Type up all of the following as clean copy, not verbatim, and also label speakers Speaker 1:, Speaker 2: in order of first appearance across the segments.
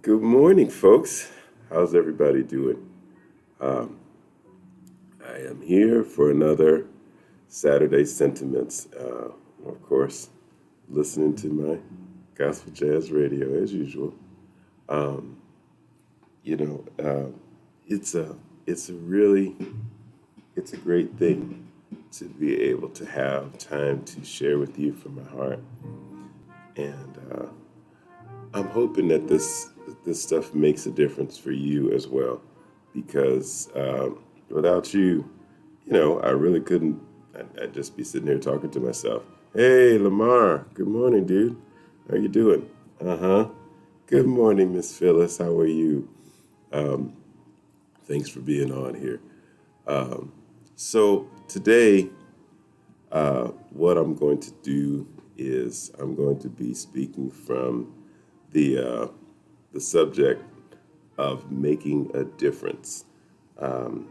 Speaker 1: Good morning, folks. How's everybody doing? Um, I am here for another Saturday Sentiments. Of course, listening to my gospel jazz radio as usual. Um, you know, it's a it's a really it's a great thing to be able to have time to share with you from my heart, and I'm hoping that this stuff makes a difference for you as well, because without you, I really couldn't. I'd just be sitting here talking to myself. Hey, Lamar. Good morning, dude. How you doing? Uh huh. Good morning, Miss Phyllis. How are you? Um, Thanks for being on here. Um, so today, what I'm going to do is I'm going to be speaking from the uh, the subject of making a difference.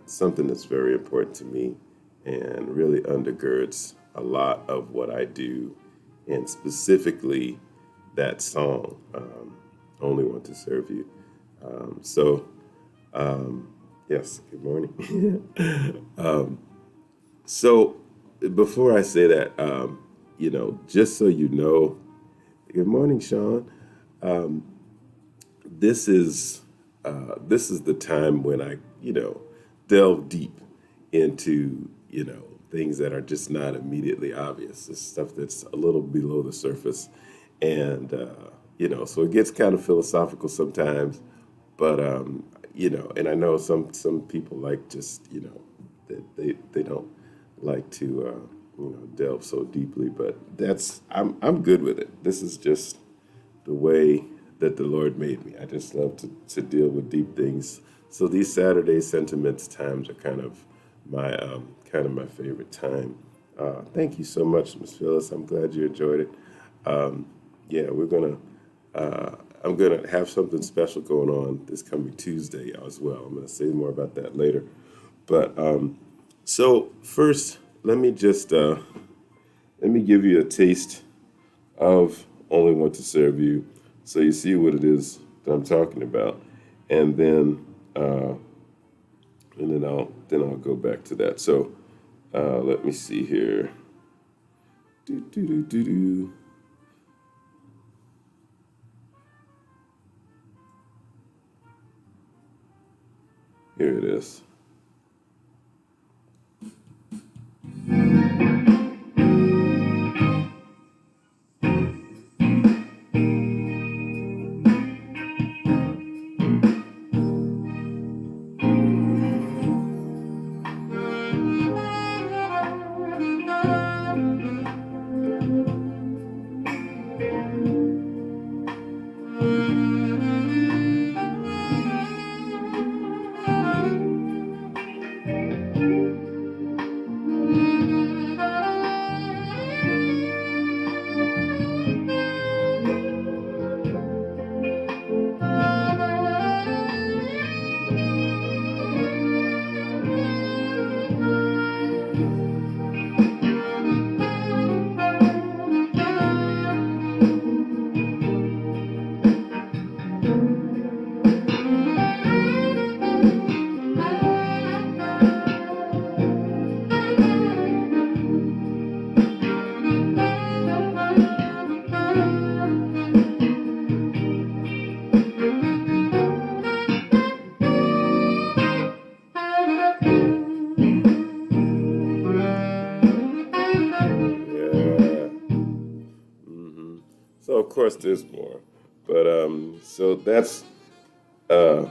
Speaker 1: Something that's very important to me and really undergirds a lot of what I do, and specifically that song, Only Want to Serve You. So, yes, good morning. um, so, before I say that, just so you know, good morning, Sean. Um, this is the time when I delve deep into things that are just not immediately obvious. It's stuff that's a little below the surface, and so it gets kind of philosophical sometimes. But and I know some people like just they don't like to delve so deeply, but I'm good with it. This is just the way that the Lord made me. I just love to deal with deep things. So these Saturday sentiments times are kind of my favorite time. Thank you so much, Miss Phyllis. I'm glad you enjoyed it. Yeah, I'm gonna have something special going on this coming Tuesday as well. I'm gonna say more about that later. But so first, let me give you a taste of Only Want to Serve You, so you see what it is that I'm talking about, and then uh, I'll go back to that. So let me see here. Do, do, do, do, do. Here it is. Yeah. hmm So of course there's more, but so that's uh,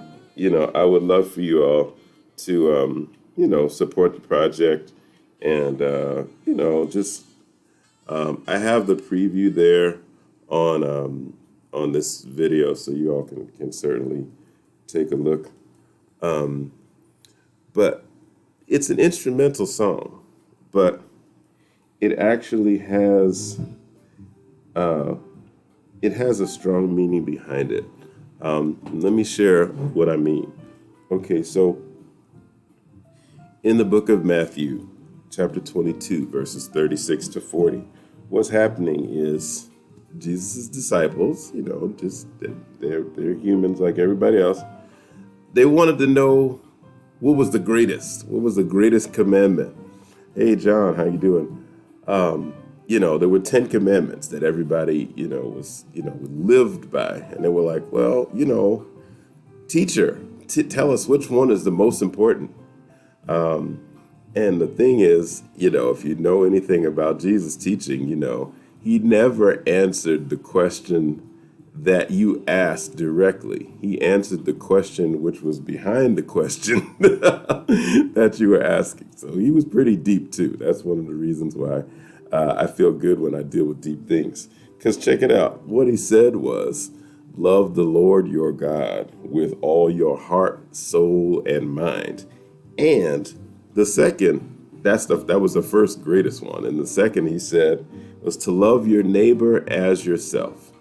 Speaker 1: I would love for you all to support the project, and just I have the preview there on this video, so you all can certainly take a look. Um, but it's an instrumental song, but it actually uh, has a strong meaning behind it. Let me share what I mean. Okay, so in the book of Matthew, chapter 22, verses 36 to 40, what's happening is Jesus' disciples, just they're humans like everybody else. They wanted to know what was the greatest commandment. Hey, John, how you doing? There were 10 commandments that everybody, was, lived by. And they were like, well, teacher, tell us which one is the most important. And the thing is, if you know anything about Jesus' teaching, he never answered the question that you asked directly. He answered the question which was behind the question that you were asking. So he was pretty deep too. That's one of the reasons why I feel good when I deal with deep things. Because check it out. What he said was, love the Lord your God with all your heart, soul, and mind. And the second, that was the first greatest one. And the second, he said, was to love your neighbor as yourself.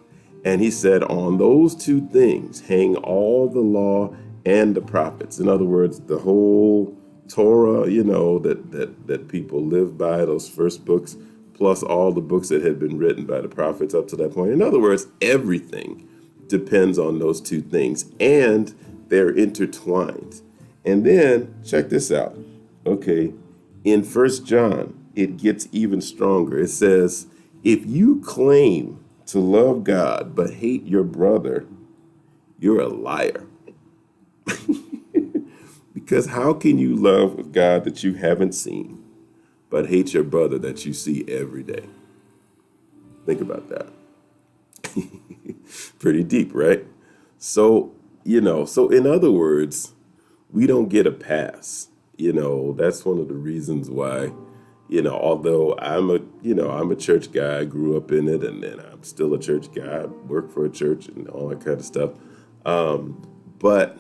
Speaker 1: And he said, on those two things hang all the law and the prophets. In other words, the whole Torah, that people live by, those first books, plus all the books that had been written by the prophets up to that point. In other words, everything depends on those two things, and they're intertwined. And then, check this out. Okay, in 1 John, it gets even stronger. It says, if you claim to love God but hate your brother, you're a liar. Because how can you love a God that you haven't seen but hate your brother that you see every day? Think about that. Pretty deep, right? So, so in other words, we don't get a pass. That's one of the reasons why, although I'm a church guy, I grew up in it, and then I'm still a church guy, I work for a church and all that kind of stuff. But,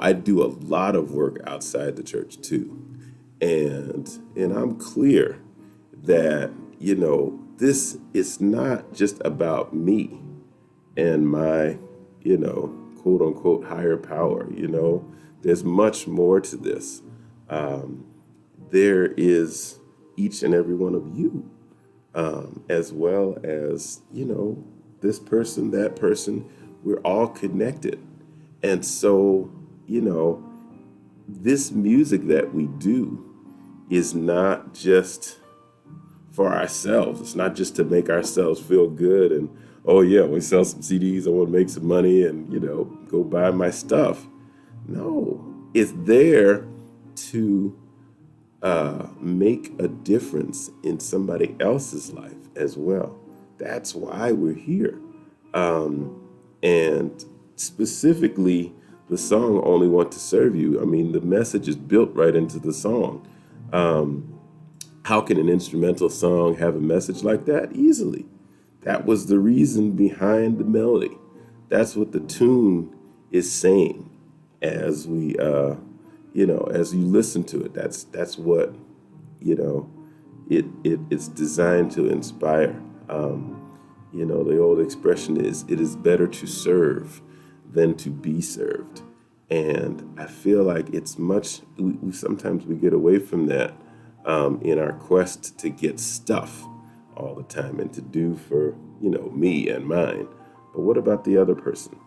Speaker 1: I do a lot of work outside the church too. And I'm clear that, this is not just about me and my, quote unquote, higher power. There's much more to this. There is each and every one of you, as well as, this person, that person. We're all connected. And so, this music that we do is not just for ourselves. It's not just to make ourselves feel good and, oh yeah, we sell some CDs, I want to make some money and, go buy my stuff. No, it's there to make a difference in somebody else's life as well. That's why we're here. And specifically, the song Only Want to Serve You, the message is built right into the song. How can an instrumental song have a message like that? Easily. That was the reason behind the melody. That's what the tune is saying as we, as you listen to it. That's what, it's designed to inspire. The old expression is, it is better to serve than to be served. And I feel like it's we sometimes we get away from that in our quest to get stuff all the time and to do for, me and mine. But what about the other person?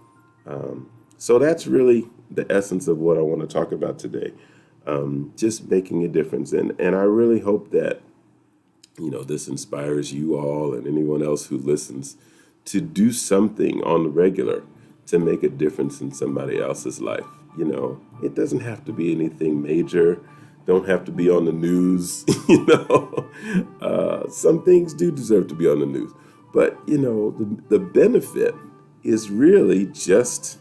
Speaker 1: So that's really the essence of what I want to talk about today. Just making a difference. And I really hope that, this inspires you all and anyone else who listens to do something on the regular to make a difference in somebody else's life. It doesn't have to be anything major. Don't have to be on the news. Some things do deserve to be on the news. But, the benefit is really just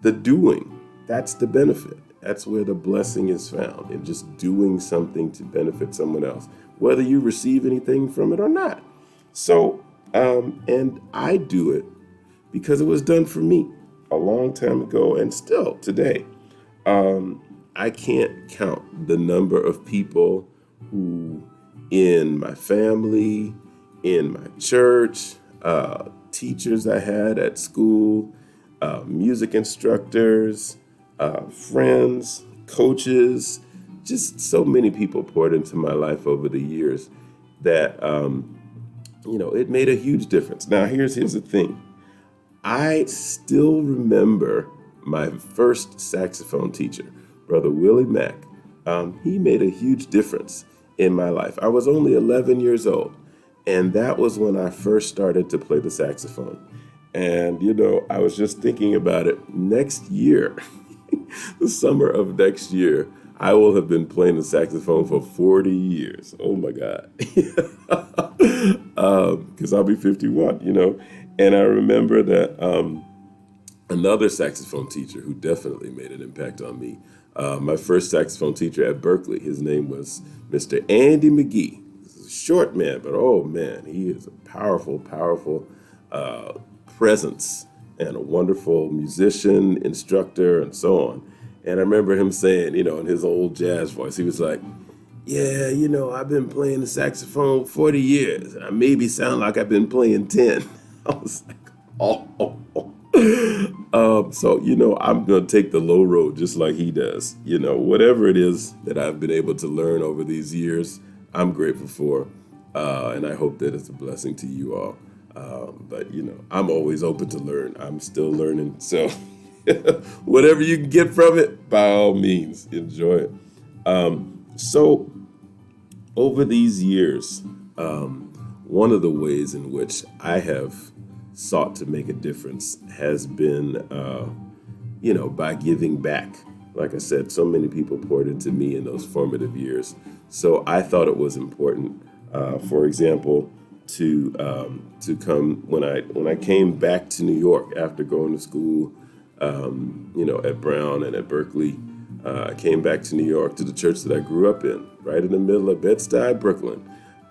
Speaker 1: the doing. That's the benefit. That's where the blessing is found, in just doing something to benefit someone else, whether you receive anything from it or not. So, and I do it because it was done for me a long time ago and still today. I can't count the number of people who in my family, in my church, teachers I had at school, music instructors, friends, coaches, just so many people poured into my life over the years that it made a huge difference. Now, here's the thing. I still remember my first saxophone teacher, Brother Willie Mack. He made a huge difference in my life. I was only 11 years old, and that was when I first started to play the saxophone. And, I was just thinking about it. Next year, the summer of next year, I will have been playing the saxophone for 40 years. Oh my God. Because I'll be 51. And I remember that another saxophone teacher who definitely made an impact on me, my first saxophone teacher at Berkeley, his name was Mr. Andy McGee. He's a short man, but oh man, he is a powerful, powerful presence and a wonderful musician, instructor, and so on. And I remember him saying, in his old jazz voice, he was like, yeah, I've been playing the saxophone 40 years, and I maybe sound like I've been playing 10. I was like, oh. So, I'm going to take the low road just like he does. Whatever it is that I've been able to learn over these years, I'm grateful for. And I hope that it's a blessing to you all. But, I'm always open to learn. I'm still learning. So whatever you can get from it, by all means, enjoy it. So over these years, one of the ways in which I have sought to make a difference has been, by giving back. Like I said, so many people poured into me in those formative years. So I thought it was important, for example, to come when I came back to New York after going to school, at Brown and at Berkeley. I came back to New York to the church that I grew up in, right in the middle of Bed-Stuy, Brooklyn.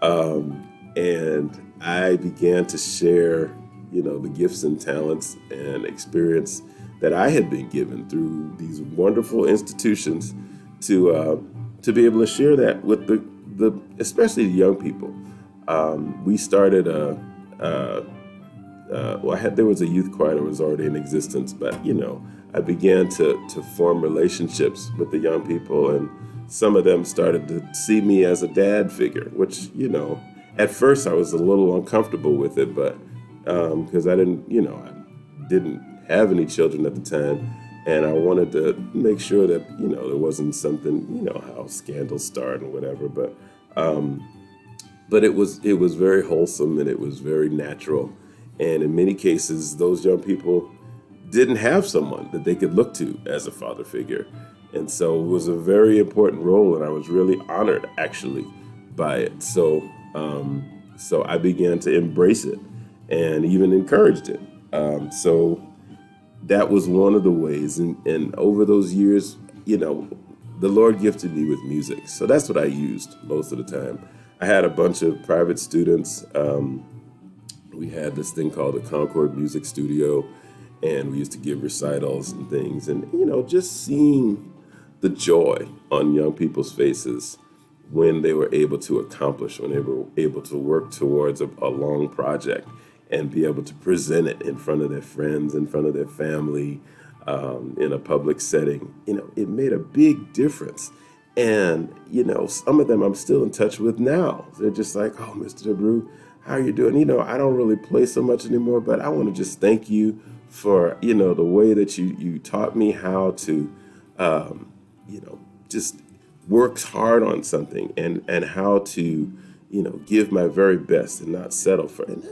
Speaker 1: And I began to share, the gifts and talents and experience that I had been given through these wonderful institutions to be able to share that with the especially the young people. We started there was a youth choir that was already in existence, but I began to form relationships with the young people, and some of them started to see me as a dad figure, which at first I was a little uncomfortable with it, but because I didn't have any children at the time, and I wanted to make sure that there wasn't something how scandals start and whatever, but it was very wholesome and it was very natural. And in many cases, those young people didn't have someone that they could look to as a father figure. And so it was a very important role, and I was really honored, actually, by it. So I began to embrace it and even encouraged it. So that was one of the ways. And over those years, the Lord gifted me with music. So that's what I used most of the time. I had a bunch of private students. We had this thing called the Concord Music Studio, and we used to give recitals and things. And, just seeing the joy on young people's faces when they were able to accomplish, when they were able to work towards a long project and be able to present it in front of their friends, in front of their family, in a public setting, it made a big difference. And, some of them I'm still in touch with now. They're just like, oh, Mr. DeBrew, how are you doing? I don't really play so much anymore, but I want to just thank you for, the way that you taught me how to, just work hard on something and how to, give my very best and not settle for it. And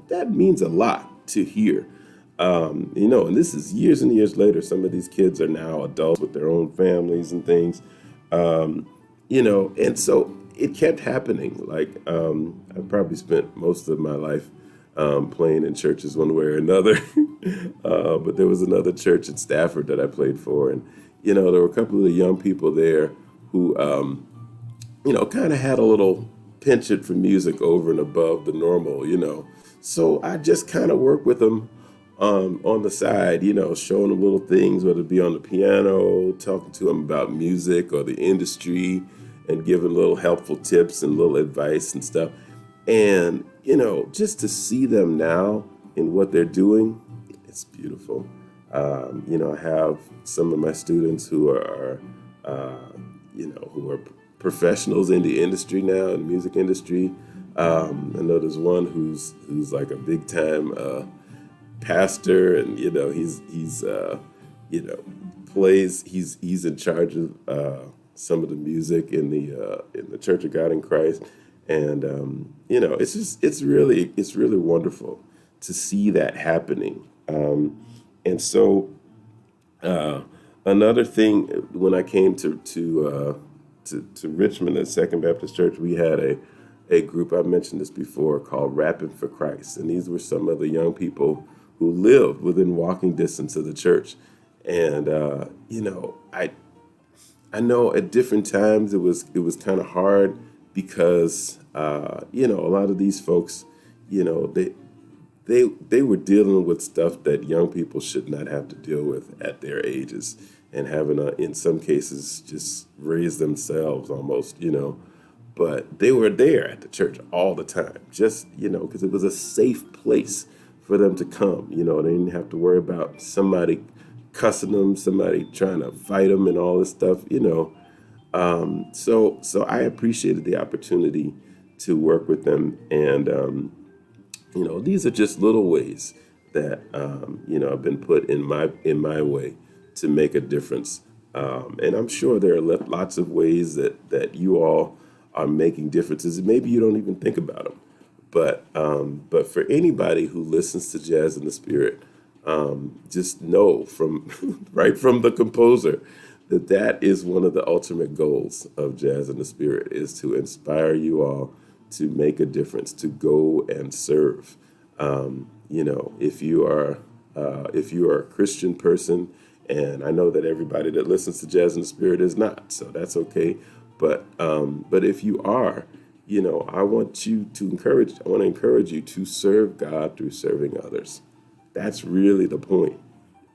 Speaker 1: that means a lot to hear. And this is years and years later. Some of these kids are now adults with their own families and things, and so it kept happening. Like, I probably spent most of my life playing in churches one way or another. But there was another church in Stafford that I played for. And, there were a couple of the young people there who, kind of had a little penchant for music over and above the normal, So I just kind of worked with them on the side, showing them little things, whether it be on the piano, talking to them about music or the industry, and giving little helpful tips and little advice and stuff. And, just to see them now in what they're doing, it's beautiful. I have some of my students who are professionals in the industry now, in the music industry. I know there's one who's like a big time pastor, and he's you know plays. He's in charge of some of the music in the Church of God in Christ, and it's really wonderful to see that happening. And so another thing, when I came to Richmond at Second Baptist Church, we had a group, I've mentioned this before, called Rapping for Christ. And these were some of the young people who lived within walking distance of the church. And, I know at different times it was kind of hard because, a lot of these folks, you know, they were dealing with stuff that young people should not have to deal with at their ages, and having in some cases just raise themselves almost, but they were there at the church all the time, just, because it was a safe place for them to come. They didn't have to worry about somebody cussing them, somebody trying to fight them and all this stuff. So I appreciated the opportunity to work with them. And these are just little ways that have been put in my way to make a difference. And I'm sure there are lots of ways that you all are making differences, and maybe you don't even think about them. But for anybody who listens to Jazz in the Spirit, just know from right from the composer that is one of the ultimate goals of Jazz in the Spirit, is to inspire you all to make a difference, to go and serve. If you are a Christian person, and I know that everybody that listens to Jazz in the Spirit is not, so that's okay. But if you are, I want to encourage you to serve God through serving others. That's really the point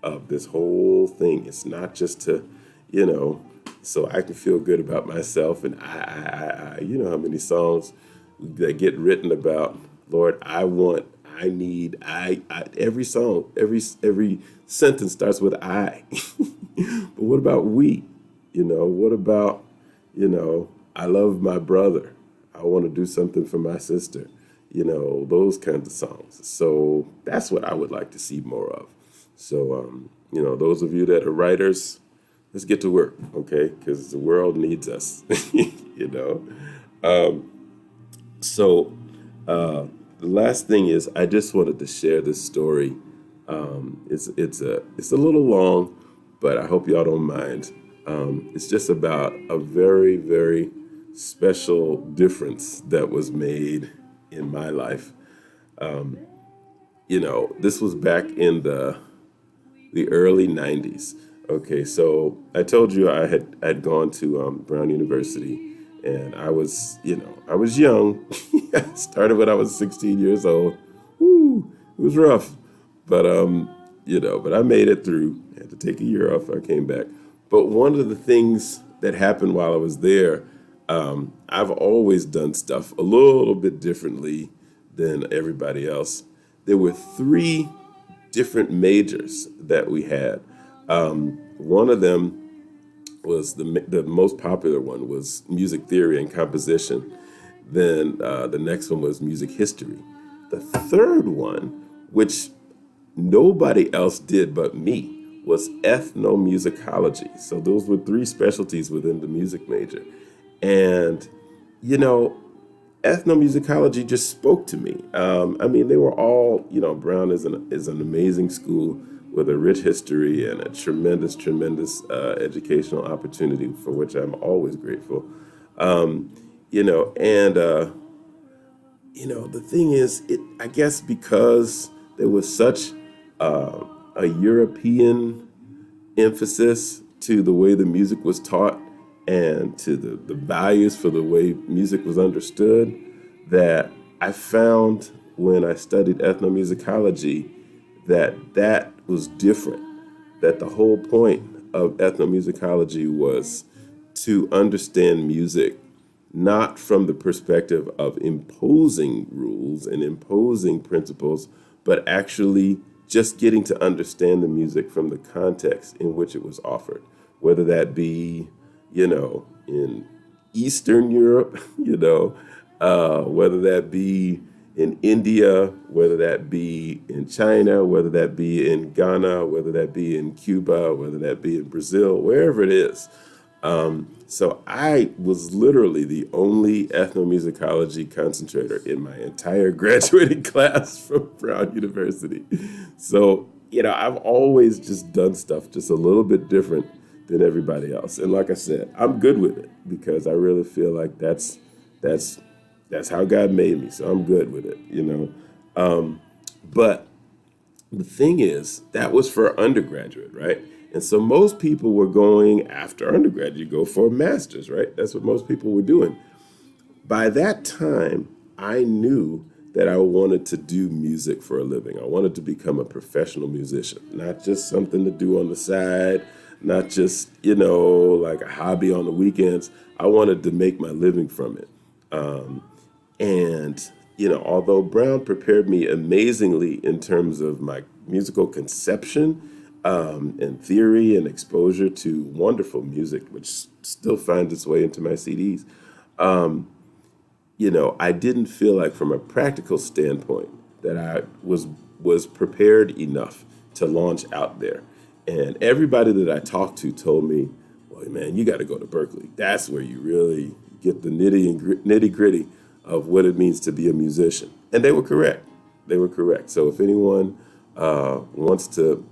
Speaker 1: of this whole thing. It's not just to, so I can feel good about myself, and I you know how many songs that get written about, Lord, every song, every sentence starts with I. But what about we? What about, I love my brother, I want to do something for my sister, those kinds of songs. So that's what I would like to see more of. So, those of you that are writers, let's get to work, okay? Because the world needs us, So the last thing is, I just wanted to share this story. It's a little long, but I hope y'all don't mind. It's just about a very, very special difference that was made in my life. This was back in the early 90s. Okay, so I told you I'd gone to Brown University, and I was young. I started when I was 16 years old. Woo, it was rough, but but I made it through. I had to take a year off. I came back. But one of the things that happened while I was there, I've always done stuff a little bit differently than everybody else. There were three different majors that we had. One of them was the most popular one, was music theory and composition. Then the next one was music history. The third one, which nobody else did but me, was ethnomusicology. So those were three specialties within the music major. And, ethnomusicology just spoke to me. They were all, Brown is an amazing school with a rich history and a tremendous, tremendous educational opportunity, for which I'm always grateful. The thing is, I guess because there was such a European emphasis to the way the music was taught, and to the values for the way music was understood, that I found when I studied ethnomusicology that was different. That the whole point of ethnomusicology was to understand music not from the perspective of imposing rules and imposing principles, but actually just getting to understand the music from the context in which it was offered, whether that be, in Eastern Europe, whether that be in India, whether that be in China, whether that be in Ghana, whether that be in Cuba, whether that be in Brazil, wherever it is. So I was literally the only ethnomusicology concentrator in my entire graduating class from Brown University. So, I've always just done stuff just a little bit different than everybody else. And like I said, I'm good with it because I really feel like that's that's how God made me. So I'm good with it. But the thing is, that was for undergraduate, right? And so most people were going after undergrad. You go for a master's, right? That's what most people were doing. By that time, I knew that I wanted to do music for a living. I wanted to become a professional musician, not just something to do on the side, not just, like a hobby on the weekends. I wanted to make my living from it. And, although Brown prepared me amazingly in terms of my musical conception, and theory and exposure to wonderful music, which still finds its way into my CDs, I didn't feel like from a practical standpoint that I was prepared enough to launch out there. And everybody that I talked to told me, well, man, you got to go to Berkeley. That's where you really get the nitty gritty of what it means to be a musician. And they were correct. They were correct. So if anyone wants to,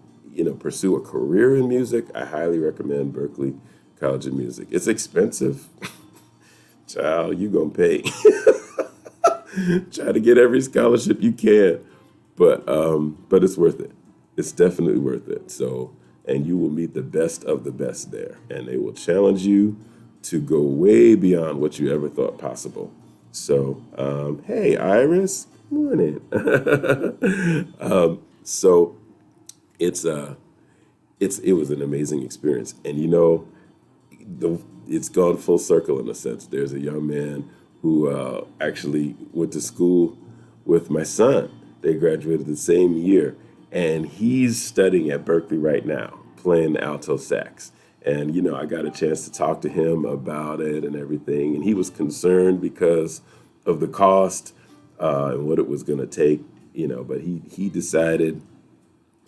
Speaker 1: pursue a career in music, I highly recommend Berkeley College of Music. It's expensive. Child, you gonna pay. Try to get every scholarship you can, but it's worth it. It's definitely worth it. So, and you will meet the best of the best there, and they will challenge you to go way beyond what you ever thought possible. So, hey, Iris, good morning. So it was an amazing experience, and it's gone full circle in a sense. There's a young man who actually went to school with my son. They graduated the same year, and he's studying at Berkeley right now, playing alto sax. And I got a chance to talk to him about it and everything, and he was concerned because of the cost and what it was going to take. But he decided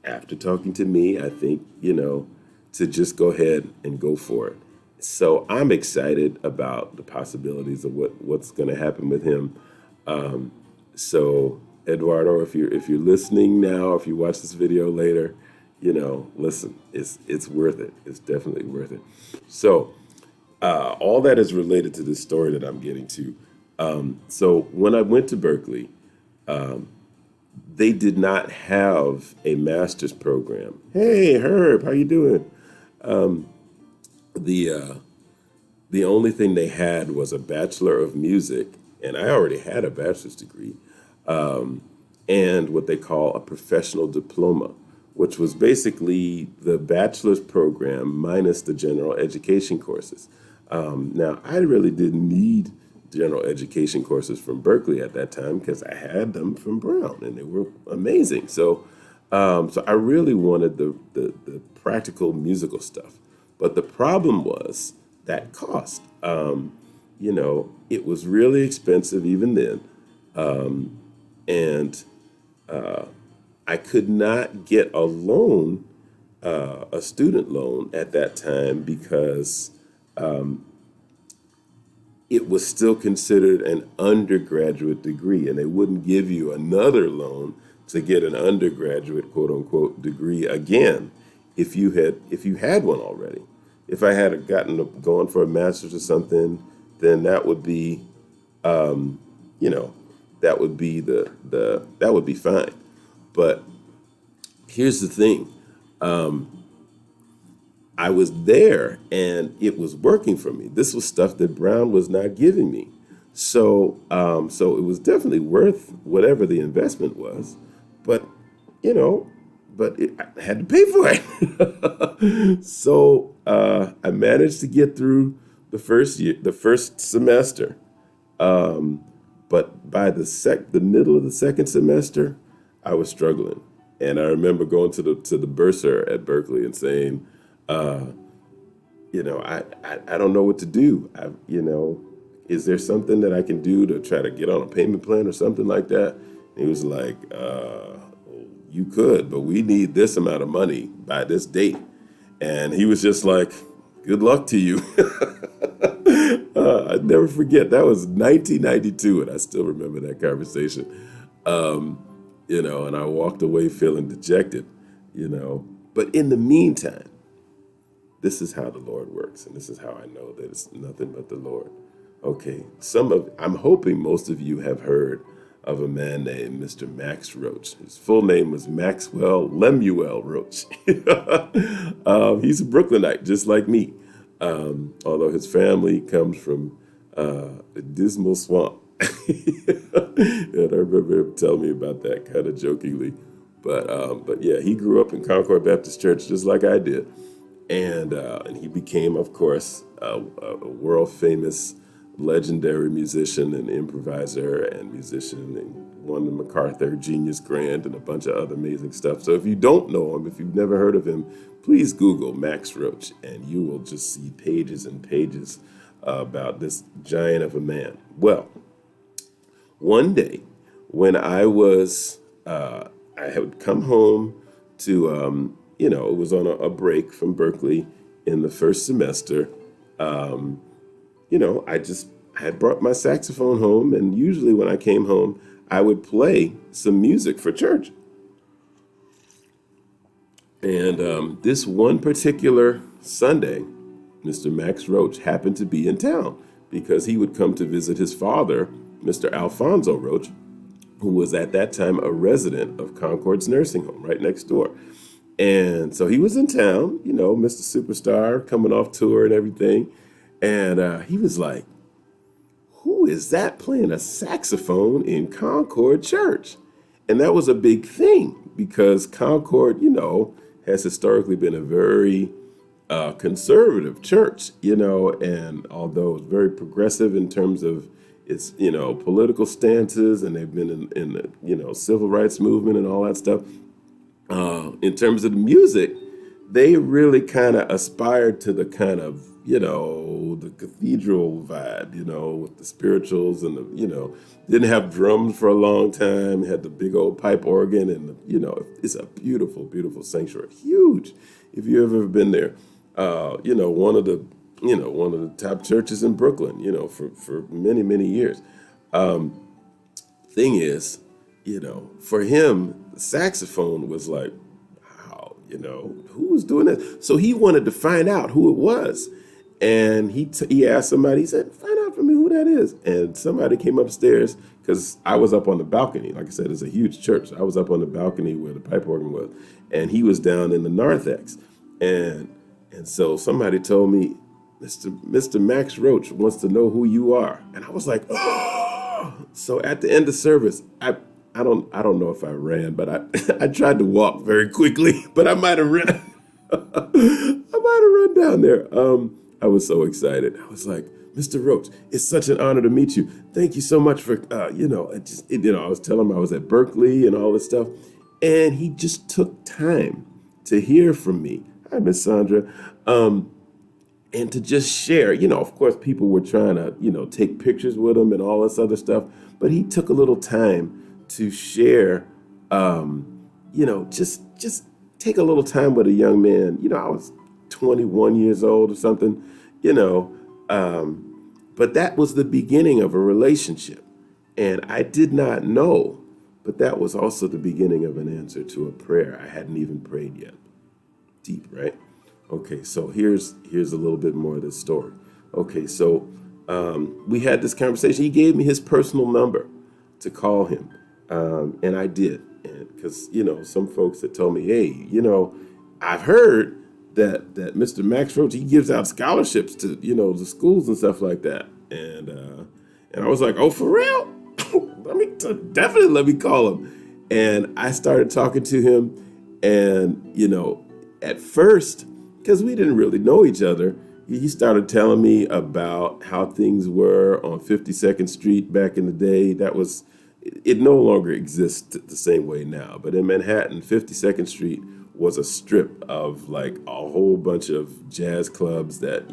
Speaker 1: after talking to me, I think to just go ahead and go for it. So I'm excited about the possibilities of what's going to happen with him. So Eduardo, if you're listening now, if you watch this video later, listen, it's worth it. It's definitely worth it. So all that is related to this story that I'm getting to. So when I went to Berkeley, they did not have a master's program. Hey, Herb, how you doing? The only thing they had was a Bachelor of Music, and I already had a bachelor's degree, and what they call a professional diploma, which was basically the bachelor's program minus the general education courses. Now, I really didn't need general education courses from Berkeley at that time because I had them from Brown, and they were amazing. So I really wanted the practical musical stuff. But the problem was that cost. It was really expensive even then. And I could not get a loan, a student loan at that time because it was still considered an undergraduate degree, and they wouldn't give you another loan to get an undergraduate quote unquote degree again if you had one already. If I had going for a master's or something, then that would be, that would be that would be fine. But here's the thing. I was there and it was working for me. This was stuff that Brown was not giving me. So it was definitely worth whatever the investment was, but I had to pay for it. So I managed to get through the first semester. But by the middle of the second semester, I was struggling. And I remember going to the bursar at Berkeley and saying, I don't know what to do. is there something that I can do to try to get on a payment plan or something like that? And he was like, you could, but we need this amount of money by this date. And he was just like, good luck to you. I'd never forget. That was 1992, and I still remember that conversation. And I walked away feeling dejected, But in the meantime, this is how the Lord works, and this is how I know that it's nothing but the Lord. Okay, I'm hoping most of you have heard of a man named Mr. Max Roach. His full name was Maxwell Lemuel Roach. He's a Brooklynite, just like me, although his family comes from a dismal swamp. And I remember him telling me about that kind of jokingly. But yeah, he grew up in Concord Baptist Church just like I did. And he became, of course, a world famous legendary musician and improviser and musician, and won the MacArthur Genius Grant and a bunch of other amazing stuff. So if you don't know him, if you've never heard of him, please Google Max Roach and you will just see pages and pages about this giant of a man. Well, one day when I had come home to, it was on a break from Berkeley in the first semester. I had brought my saxophone home, and usually when I came home, I would play some music for church. And this one particular Sunday, Mr. Max Roach happened to be in town because he would come to visit his father, Mr. Alfonso Roach, who was at that time a resident of Concord's nursing home right next door. And so he was in town, Mr. Superstar coming off tour and everything. And he was like, who is that playing a saxophone in Concord Church? And that was a big thing because Concord, has historically been a very conservative church, and although it's very progressive in terms of its, political stances, and they've been in the, civil rights movement and all that stuff. In terms of the music, they really kind of aspired to the kind of, the cathedral vibe, with the spirituals and didn't have drums for a long time, had the big old pipe organ and, it's a beautiful, beautiful sanctuary. Huge. If you've ever been there, one of the top churches in Brooklyn, for many, many years. Thing is, for him, the saxophone was like, wow, who was doing that? So he wanted to find out who it was. And he asked somebody, he said, find out for me who that is. And somebody came upstairs because I was up on the balcony. Like I said, it's a huge church. I was up on the balcony where the pipe organ was. And he was down in the narthex. And so somebody told me, Mr. Max Roach wants to know who you are. And I was like, oh. So at the end of service, I don't know if I ran, but I tried to walk very quickly, but I might have run. Down there. I was so excited. I was like, Mr. Roach, it's such an honor to meet you. Thank you so much for, I was telling him I was at Berkeley and all this stuff. And he just took time to hear from me. Hi, Miss Sandra. And to just share, of course, people were trying to, take pictures with him and all this other stuff. But he took a little time to share, just take a little time with a young man. I was 21 years old or something, but that was the beginning of a relationship. And I did not know, but that was also the beginning of an answer to a prayer I hadn't even prayed yet. Deep, right? Okay, so here's a little bit more of this story. Okay, so we had this conversation. He gave me his personal number to call him, and I did. Because, some folks had told me, hey, I've heard that Mr. Max Roach, he gives out scholarships to, the schools and stuff like that. And I was like, oh, for real? Definitely let me call him. And I started talking to him. And, at first, because we didn't really know each other, he started telling me about how things were on 52nd Street back in the day. It no longer exists the same way now. But in Manhattan, 52nd Street was a strip of like a whole bunch of jazz clubs that,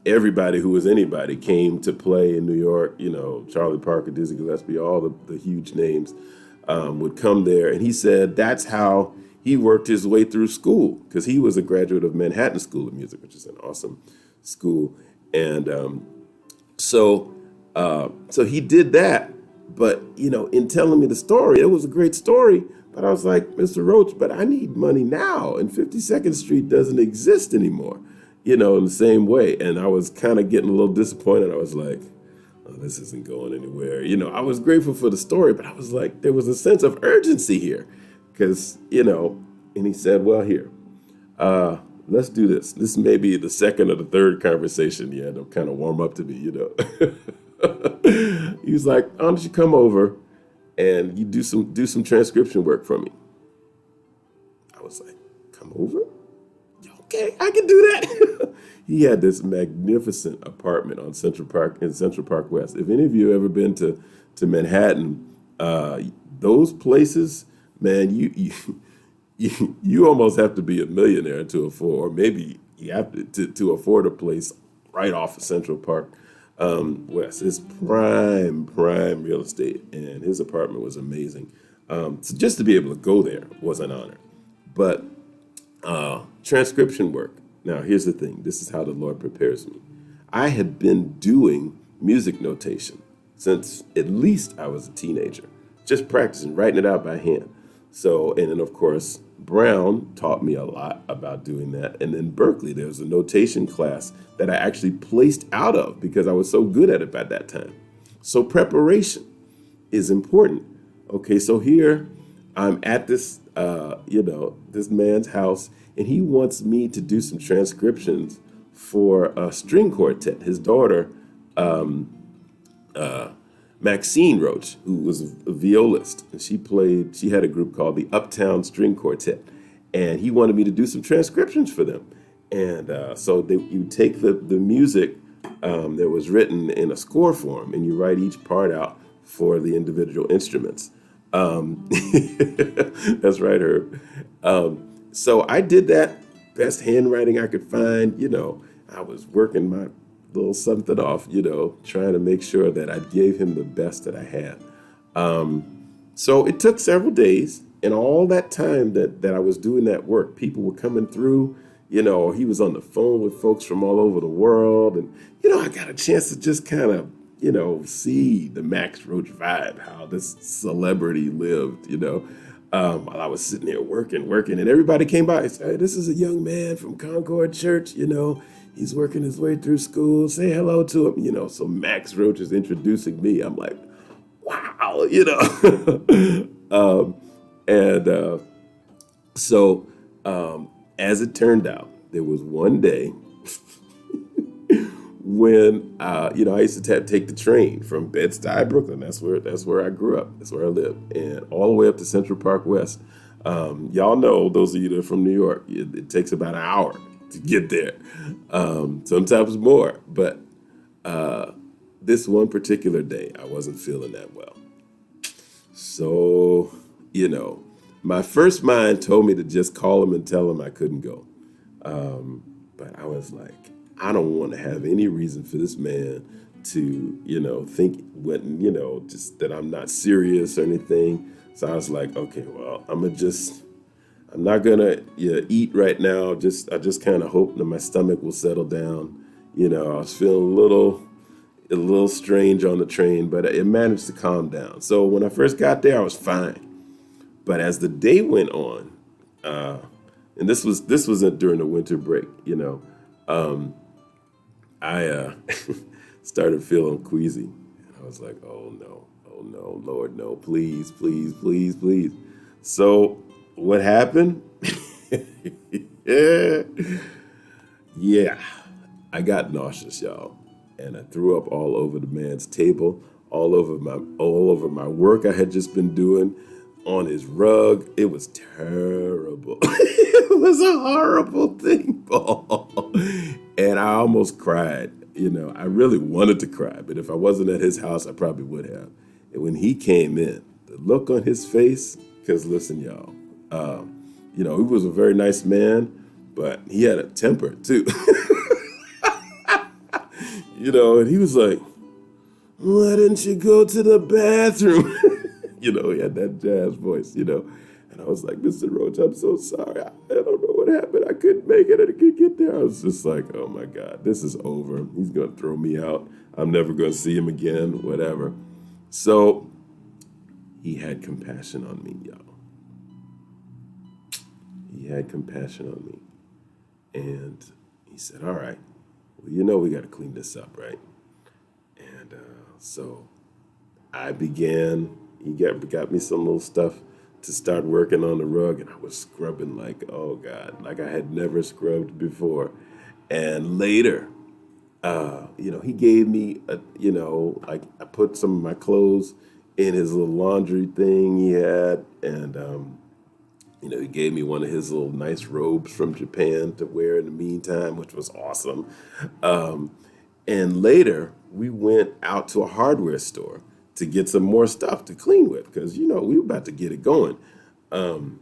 Speaker 1: everybody who was anybody came to play in New York. Charlie Parker, Dizzy Gillespie, all the huge names would come there. And he said that's how he worked his way through school, because he was a graduate of Manhattan School of Music, which is an awesome school. And so he did that. But, in telling me the story, it was a great story. But I was like, Mr. Roach, but I need money now. And 52nd Street doesn't exist anymore, in the same way. And I was kind of getting a little disappointed. I was like, oh, this isn't going anywhere. I was grateful for the story, but I was like, there was a sense of urgency here. Because, and he said, well, here, let's do this. This may be the second or the third conversation you had to kind of warm up to me, He was like, why don't you come over and you do some transcription work for me? I was like, come over? Okay, I can do that. He had this magnificent apartment on Central Park West. If any of you have ever been to Manhattan, those places, man, you almost have to be a millionaire to afford, or maybe you have to afford a place right off of Central Park West. It's prime real estate, and his apartment was amazing. So just to be able to go there was an honor. But transcription work. Now, here's the thing. This is how the Lord prepares me. I had been doing music notation since at least I was a teenager, just practicing, writing it out by hand. So, and then of course, Brown taught me a lot about doing that. And then Berkeley, there was a notation class that I actually placed out of because I was so good at it by that time. So preparation is important. Okay, so here I'm at this, this man's house, and he wants me to do some transcriptions for a string quartet. His daughter, Maxine Roach, who was a violist, and she had a group called the Uptown String Quartet, and he wanted me to do some transcriptions for them. And so you take the music that was written in a score form, and you write each part out for the individual instruments. That's right, Herb. So I did that, best handwriting I could find. I was working my little something off, trying to make sure that I gave him the best that I had. So it took several days, and all that time that I was doing that work, people were coming through, he was on the phone with folks from all over the world. And, I got a chance to just kind of, see the Max Roach vibe, how this celebrity lived, while I was sitting there working, and everybody came by and said, hey, this is a young man from Concord Church, he's working his way through school, say hello to him, so Max Roach is introducing me. I'm like, wow, So as it turned out, there was one day when I used to take the train from Bed-Stuy, Brooklyn. That's where I grew up. That's where I lived, and all the way up to Central Park West. Y'all know, those of you that are from New York, it takes about an hour to get there, sometimes more. But this one particular day, I wasn't feeling that well. So, my first mind told me to just call him and tell him I couldn't go. But I was like, I don't want to have any reason for this man to, think just that I'm not serious or anything. So I was like, okay, well, I'm not gonna eat right now. I just kind of hope that my stomach will settle down. I was feeling a little strange on the train, but it managed to calm down. So when I first got there, I was fine. But as the day went on, and this was during the winter break, I started feeling queasy, and I was like, oh no, Lord, no, please, please, please, please. So what happened? Yeah, I got nauseous, y'all, and I threw up all over the man's table, all over my work I had just been doing, on his rug. It was terrible. It was a horrible thing, Paul. And I almost cried. I really wanted to cry, but if I wasn't at his house, I probably would have. And when he came in, the look on his face, because listen, y'all, he was a very nice man, but he had a temper too. and he was like, why didn't you go to the bathroom? He had that jazz voice. And I was like, Mr. Roach, I'm so sorry. I don't know what happened. I couldn't make it. I couldn't get there. I was just like, oh my God, this is over. He's going to throw me out. I'm never going to see him again, whatever. So he had compassion on me, y'all. He had compassion on me. And he said, all right, well, we got to clean this up, right? And so I began, he got me some little stuff to start working on the rug, and I was scrubbing like, oh God, like I had never scrubbed before. And later, he gave me, like I put some of my clothes in his little laundry thing he had, and, he gave me one of his little nice robes from Japan to wear in the meantime, which was awesome. And later, we went out to a hardware store to get some more stuff to clean with because, we were about to get it going. And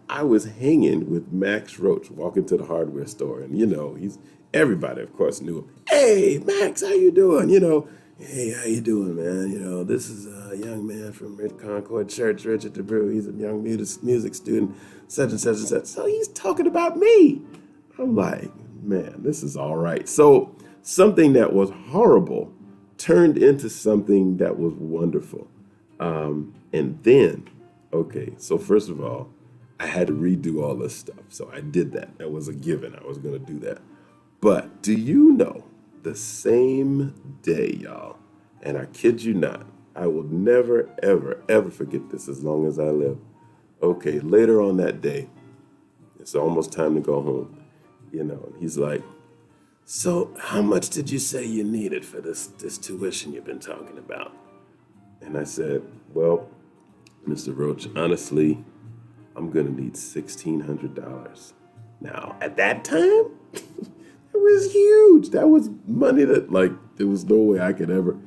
Speaker 1: I was hanging with Max Roach walking to the hardware store. And, everybody, of course, knew him. Hey, Max, how you doing? Hey, how you doing, man? This is a young man from Red Concord Church, Richard DeBrew. He's a young music student, such and such and such. So he's talking about me. I'm like, man, this is all right. So something that was horrible turned into something that was wonderful. And then, okay, so first of all, I had to redo all this stuff. So I did that. That was a given. I was going to do that. But do you know, the same day, y'all, and I kid you not, I will never, ever, ever forget this as long as I live. Okay, later on that day, it's almost time to go home, and he's like, so how much did you say you needed for this tuition you've been talking about? And I said, well, Mr. Roach, honestly, I'm going to need $1,600. Now, at that time, it was huge. That was money that, there was no way I could ever.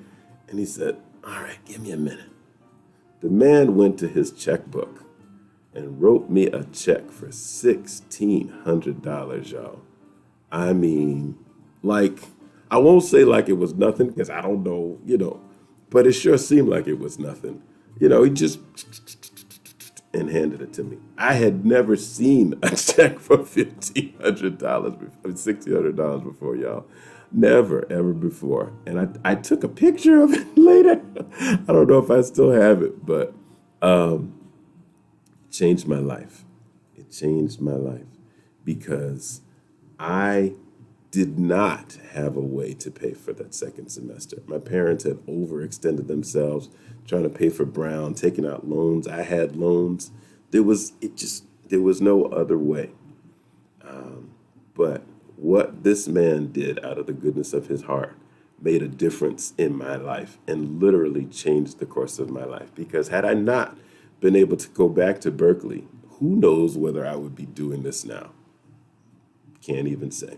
Speaker 1: And he said, all right, give me a minute. The man went to his checkbook and wrote me a check for $1,600, y'all. I mean, I won't say like it was nothing because I don't know, but it sure seemed like it was nothing. He just and handed it to me. I had never seen a check for $1,600 before, y'all. Never, ever before. And I took a picture of it later. I don't know if I still have it, but it changed my life. It changed my life because I did not have a way to pay for that second semester. My parents had overextended themselves trying to pay for Brown, taking out loans. I had loans. There was no other way. But what this man did out of the goodness of his heart made a difference in my life and literally changed the course of my life. Because had I not been able to go back to Berkeley, who knows whether I would be doing this now? Can't even say.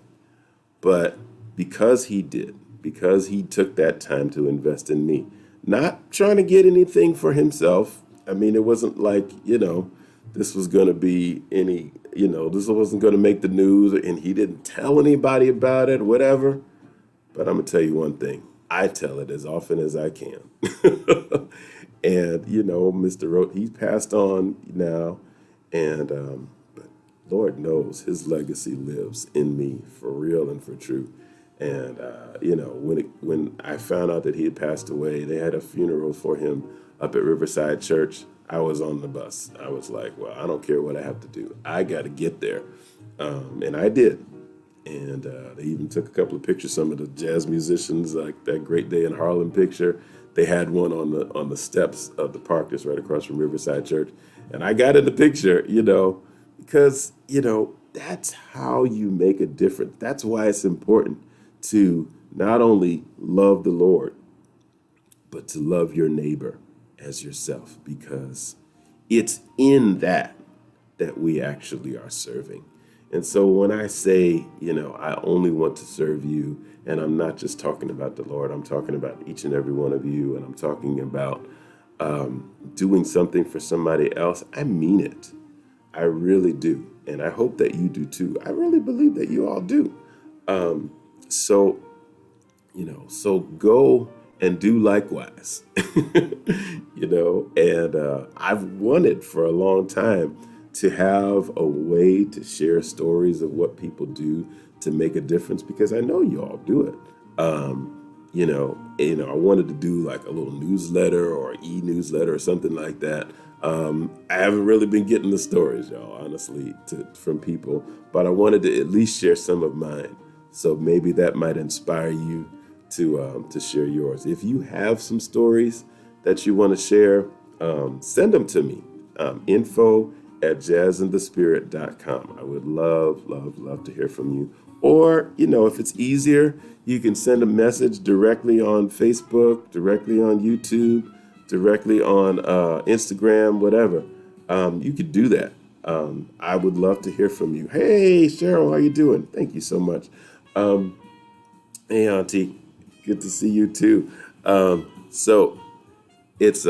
Speaker 1: But because he did, because he took that time to invest in me, not trying to get anything for himself. I mean, it wasn't like, this was going to be this wasn't going to make the news and he didn't tell anybody about it, whatever. But I'm going to tell you one thing. I tell it as often as I can. And, Mr. Roach, he's passed on now. And, but Lord knows his legacy lives in me for real and for true. And, when I found out that he had passed away, they had a funeral for him up at Riverside Church. I was on the bus. I was like, well, I don't care what I have to do. I got to get there. And I did. And they even took a couple of pictures. Some of the jazz musicians, like that Great Day in Harlem picture, they had one on the steps of the park that's right across from Riverside Church. And I got in the picture, because, that's how you make a difference. That's why it's important to not only love the Lord, but to love your neighbor as yourself, because it's in that we actually are serving. And so when I say, I only want to serve you, and I'm not just talking about the Lord, I'm talking about each and every one of you, and I'm talking about doing something for somebody else, I mean it. I really do. And I hope that you do too. I really believe that you all do. So, so go and do likewise. And I've wanted for a long time to have a way to share stories of what people do to make a difference, because I know you all do it. I wanted to do like a little newsletter or e-newsletter or something like that. I haven't really been getting the stories, y'all, honestly, from people, but I wanted to at least share some of mine. So maybe that might inspire you to share yours. If you have some stories that you want to share, send them to me. info@jazzinthespirit.com. I would love, love, love to hear from you. Or, if it's easier, you can send a message directly on Facebook, directly on YouTube, directly on Instagram, whatever. You could do that. I would love to hear from you. Hey, Cheryl, how you doing? Thank you so much. Hey, Auntie, good to see you too. So it's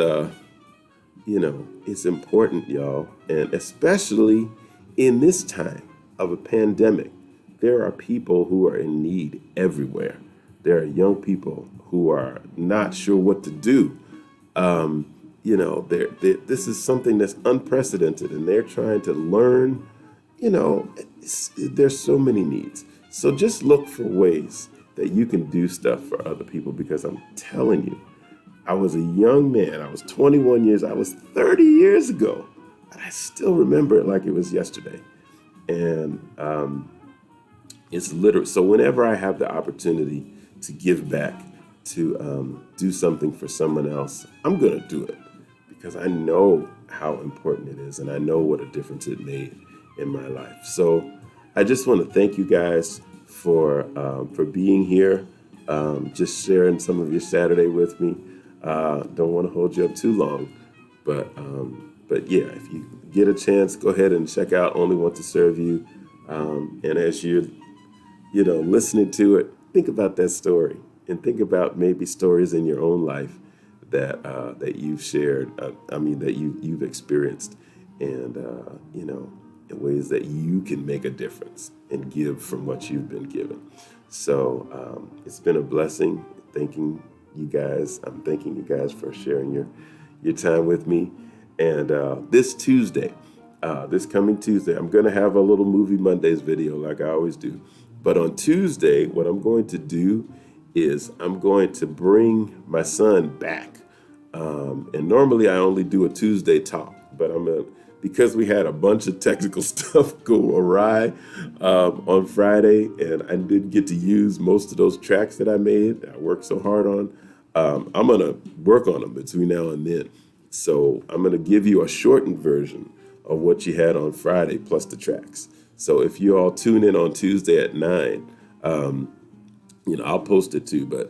Speaker 1: it's important, y'all, and especially in this time of a pandemic, there are people who are in need everywhere. There are young people who are not sure what to do. This is something that's unprecedented, and they're trying to learn. There's so many needs. So just look for ways that you can do stuff for other people, because I'm telling you, I was a young man. I was 21 years. I was 30 years ago. But I still remember it like it was yesterday. And it's literally, so whenever I have the opportunity to give back, to do something for someone else, I'm going to do it, because I know how important it is, and I know what a difference it made in my life. So I just want to thank you guys for being here, just sharing some of your Saturday with me. Don't want to hold you up too long, but yeah, if you get a chance, go ahead and check out Only Want to Serve You. And as you're, listening to it, think about that story, and think about maybe stories in your own life that you've shared. That you've experienced, and in ways that you can make a difference and give from what you've been given. So it's been a blessing. I'm thanking you guys for sharing your time with me. And this coming Tuesday, I'm going to have a little Movie Mondays video like I always do. But on Tuesday, what I'm going to do is I'm going to bring my son back. And normally I only do a Tuesday talk, but because we had a bunch of technical stuff go awry on Friday, and I didn't get to use most of those tracks that I worked so hard on. I'm going to work on them between now and then. So I'm going to give you a shortened version of what you had on Friday plus the tracks. So if you all tune in on Tuesday at 9, I'll post it too, but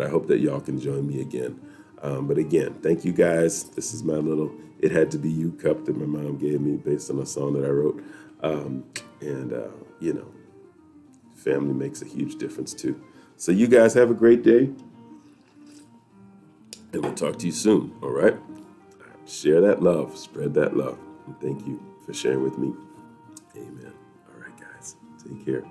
Speaker 1: I hope that y'all can join me again. But again, thank you guys. This is my little It Had to Be You cup that my mom gave me based on a song that I wrote. Family makes a huge difference too. So you guys have a great day, and we'll talk to you soon, all right? Share that love, spread that love, and thank you for sharing with me. Amen. All right, guys, take care.